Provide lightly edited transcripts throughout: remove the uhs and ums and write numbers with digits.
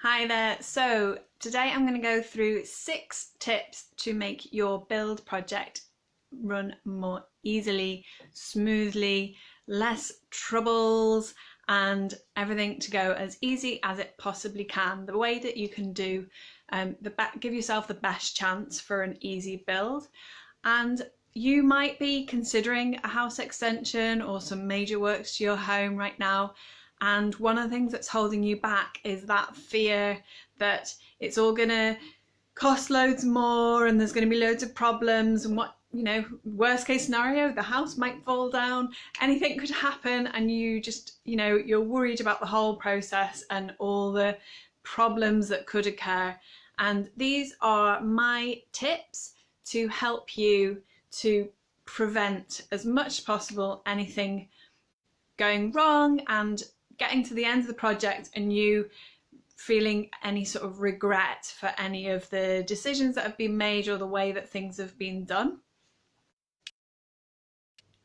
Hi there. So today I'm going to go through 6 tips to make your build project run more easily, smoothly, less troubles, and everything to go as easy as it possibly can. The way that you can do give yourself the best chance for an easy build. And you might be considering a house extension or some major works to your home right now. And one of the things that's holding you back is that fear that it's all going to cost loads more and there's going to be loads of problems and worst case scenario, the house might fall down, anything could happen, and you just, you're worried about the whole process and all the problems that could occur. And these are my tips to help you to prevent as much as possible anything going wrong and getting to the end of the project and you feeling any sort of regret for any of the decisions that have been made or the way that things have been done.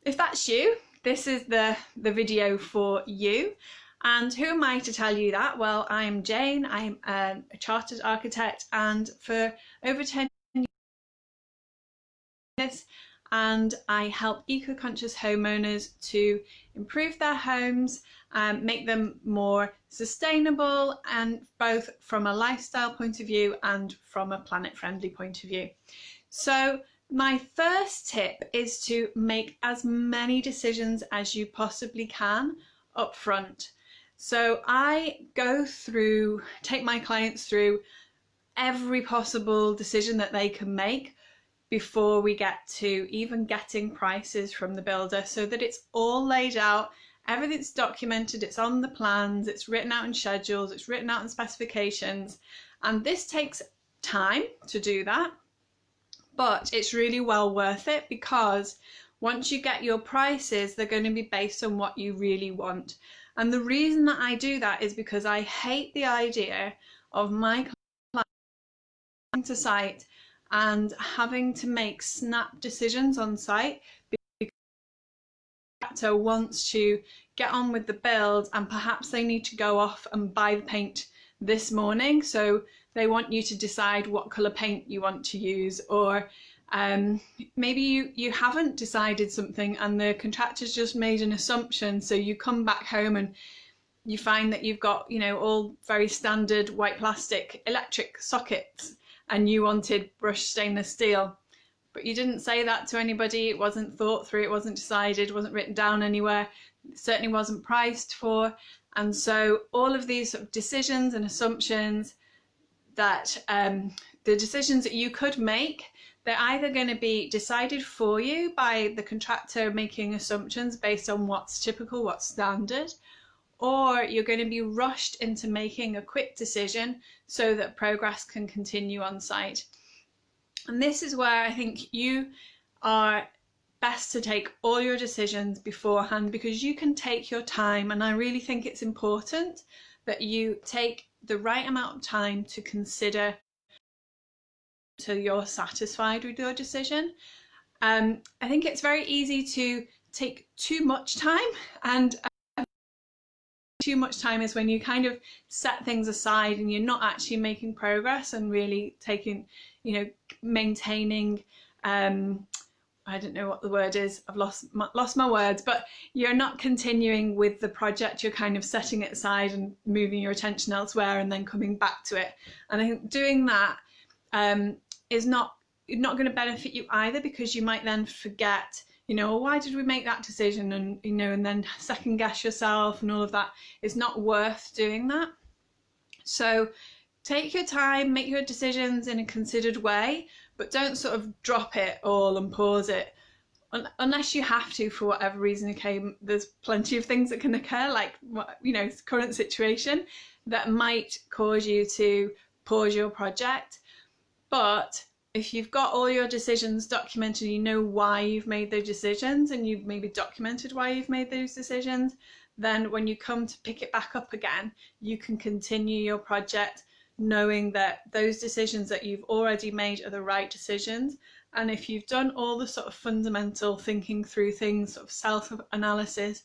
If that's you, this is the video for you. And who am I to tell you that? Well, I am Jane. I'm a chartered architect, and for over 10 years, and I help eco-conscious homeowners to improve their homes, make them more sustainable, and both from a lifestyle point of view and from a planet-friendly point of view. So my first tip is to make as many decisions as you possibly can up front. So I take my clients through every possible decision that they can make before we get to even getting prices from the builder, so that it's all laid out, everything's documented, it's on the plans, it's written out in schedules, it's written out in specifications. And this takes time to do that, but it's really well worth it, because once you get your prices, they're going to be based on what you really want. And the reason that I do that is because I hate the idea of my client going to site and having to make snap decisions on site, because the contractor wants to get on with the build and perhaps they need to go off and buy the paint this morning. So they want you to decide what colour paint you want to use, or maybe you haven't decided something and the contractor's just made an assumption. So you come back home and you find that you've got, all very standard white plastic electric sockets, and you wanted brushed stainless steel, but you didn't say that to anybody. It wasn't thought through, it wasn't decided, it wasn't written down anywhere, it certainly wasn't priced for. And so all of these sort of decisions and assumptions that the decisions that you could make, they're either going to be decided for you by the contractor making assumptions based on what's typical, what's standard, or you're going to be rushed into making a quick decision so that progress can continue on site. And this is where I think you are best to take all your decisions beforehand, because you can take your time, and I really think it's important that you take the right amount of time to consider till you're satisfied with your decision. I think it's very easy to take too much time, and too much time is when you kind of set things aside and you're not actually making progress and really taking, maintaining, I don't know what the word is, I've lost my words, but you're not continuing with the project. You're kind of setting it aside and moving your attention elsewhere and then coming back to it. And I think doing that is not going to benefit you either, because you might then forget, why did we make that decision, and and then second guess yourself and all of that. It's not worth doing that. So take your time, make your decisions in a considered way, but don't sort of drop it all and pause it unless you have to for whatever reason. Okay, there's plenty of things that can occur, like current situation, that might cause you to pause your project. But if you've got all your decisions documented, you know why you've made those decisions, and you've maybe documented why you've made those decisions, then when you come to pick it back up again, you can continue your project knowing that those decisions that you've already made are the right decisions. And if you've done all the sort of fundamental thinking through things, sort of self-analysis,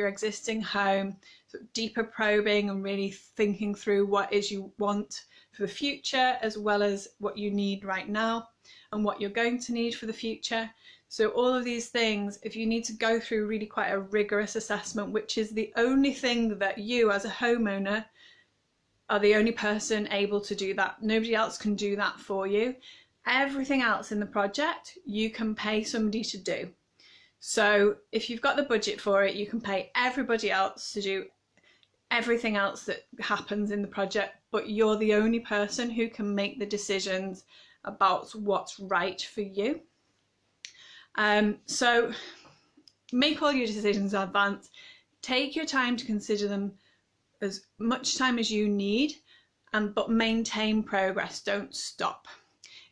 your existing home, sort of deeper probing and really thinking through what is you want for the future, as well as what you need right now and what you're going to need for the future. So all of these things, if you need to go through really quite a rigorous assessment, which is the only thing that you as a homeowner are the only person able to do that. Nobody else can do that for you. Everything else in the project, you can pay somebody to do. So if you've got the budget for it, you can pay everybody else to do everything else that happens in the project, but you're the only person who can make the decisions about what's right for you. So make all your decisions in advance. Take your time to consider them, as much time as you need, but maintain progress, don't stop.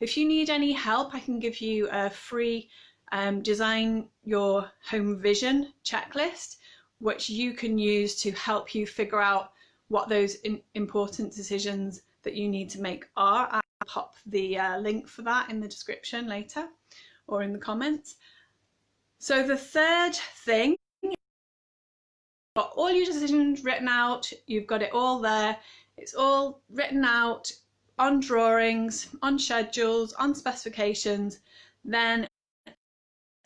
If you need any help, I can give you a free design your home vision checklist, which you can use to help you figure out what those important decisions that you need to make are. I'll pop the link for that in the description later or in the comments. So the third thing, you've got all your decisions written out, you've got it all there, it's all written out on drawings, on schedules, on specifications, then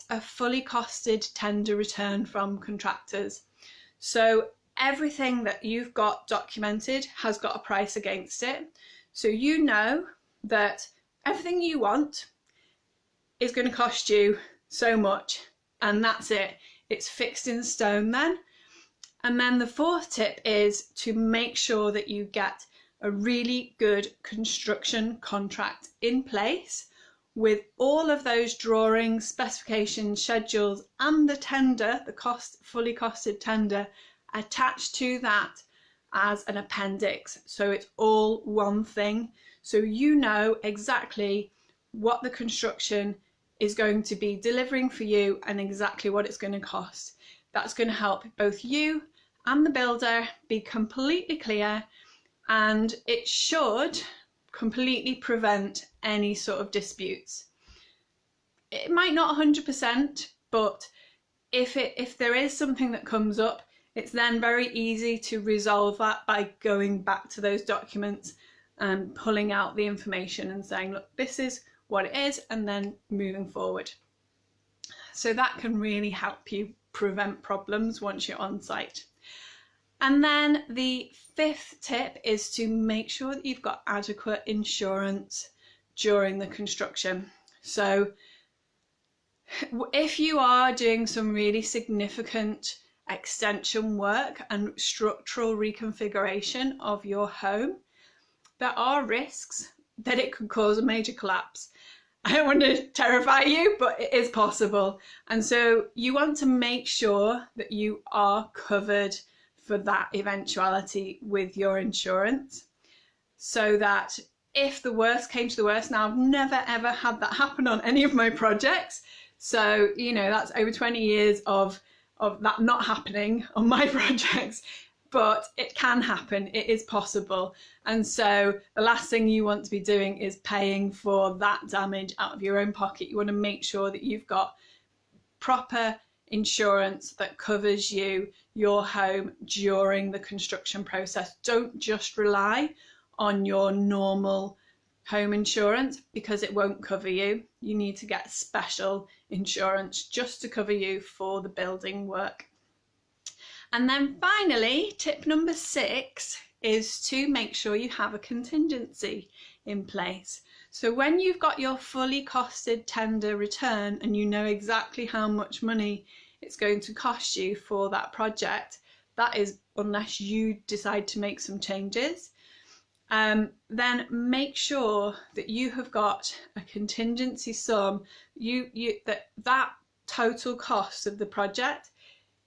a fully costed tender return from contractors. So everything that you've got documented has got a price against it. So you know that everything you want is going to cost you so much, and that's it. It's fixed in stone then. And then the fourth tip is to make sure that you get a really good construction contract in place with all of those drawings, specifications, schedules, and the tender, the fully costed tender, attached to that as an appendix. So it's all one thing. So you know exactly what the construction is going to be delivering for you and exactly what it's going to cost. That's going to help both you and the builder be completely clear, and it should completely prevent any sort of disputes. It might not 100%, but if there is something that comes up, it's then very easy to resolve that by going back to those documents and pulling out the information and saying, look, this is what it is, and then moving forward. So that can really help you prevent problems once you're on site. And then the fifth tip is to make sure that you've got adequate insurance during the construction. So if you are doing some really significant extension work and structural reconfiguration of your home, there are risks that it could cause a major collapse. I don't want to terrify you, but it is possible. And so you want to make sure that you are covered for that eventuality with your insurance, so that if the worst came to the worst, now I've never ever had that happen on any of my projects, so you know that's over 20 years of that not happening on my projects, but it can happen, it is possible. And so the last thing you want to be doing is paying for that damage out of your own pocket. You want to make sure that you've got proper insurance that covers you, your home, during the construction process. Don't just rely on your normal home insurance, because it won't cover you. You need to get special insurance just to cover you for the building work. And then finally, tip number 6 is to make sure you have a contingency in place. So when you've got your fully costed tender return and you know exactly how much money it's going to cost you for that project, that is, unless you decide to make some changes, then make sure that you have got a contingency sum, that total cost of the project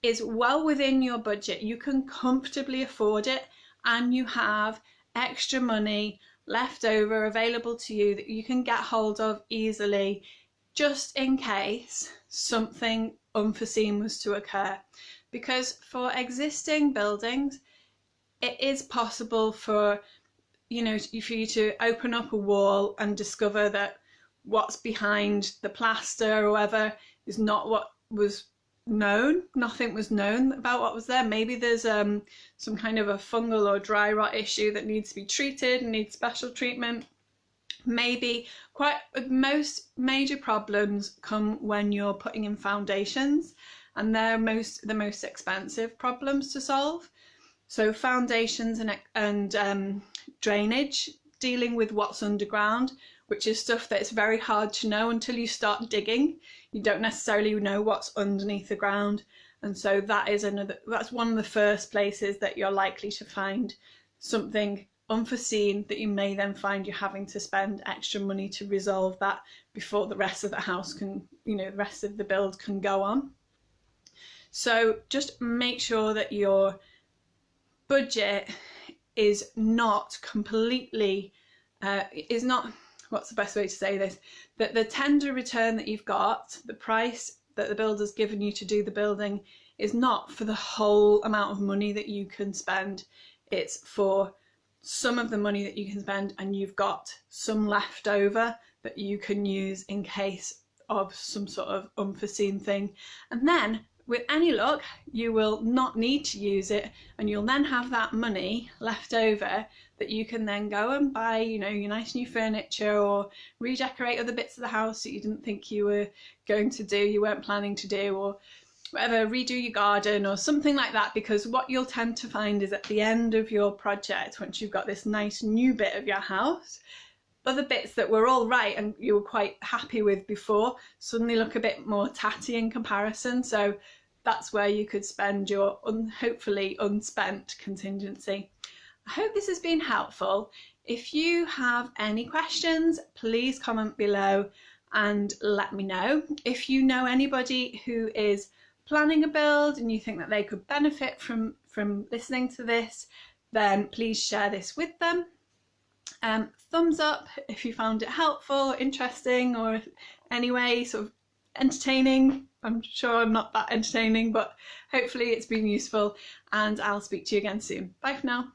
is well within your budget. You can comfortably afford it, and you have extra money left over available to you that you can get hold of easily, just in case something unforeseen was to occur. Because for existing buildings, it is possible for you to open up a wall and discover that what's behind the plaster or whatever is not what was known. Nothing was known about what was there. Maybe there's some kind of a fungal or dry rot issue that needs to be treated and needs special treatment. Maybe most major problems come when you're putting in foundations, and they're the most expensive problems to solve. So foundations and drainage, dealing with what's underground, which is stuff that's very hard to know until you start digging. You don't necessarily know what's underneath the ground, and so that's one of the first places that you're likely to find something unforeseen that you may then find you're having to spend extra money to resolve that before the rest of the house can, the rest of the build can go on. So just make sure that your budget is not completely, what's the best way to say this, that the tender return that you've got, the price that the builder's given you to do the building, is not for the whole amount of money that you can spend. It's for some of the money that you can spend, and you've got some left over that you can use in case of some sort of unforeseen thing. And then with any luck, you will not need to use it, and you'll then have that money left over that you can then go and buy, your nice new furniture, or redecorate other bits of the house that you didn't think you were going to do, you weren't planning to do, or whatever, redo your garden or something like that. Because what you'll tend to find is at the end of your project, once you've got this nice new bit of your house, other bits that were all right and you were quite happy with before suddenly look a bit more tatty in comparison. So that's where you could spend your hopefully unspent contingency. I hope this has been helpful. If you have any questions, please comment below and let me know. If you know anybody who is planning a build and you think that they could benefit from listening to this, then please share this with them. Thumbs up if you found it helpful, interesting, or anyway sort of entertaining. I'm sure I'm not that entertaining, but hopefully it's been useful, and I'll speak to you again soon. Bye for now.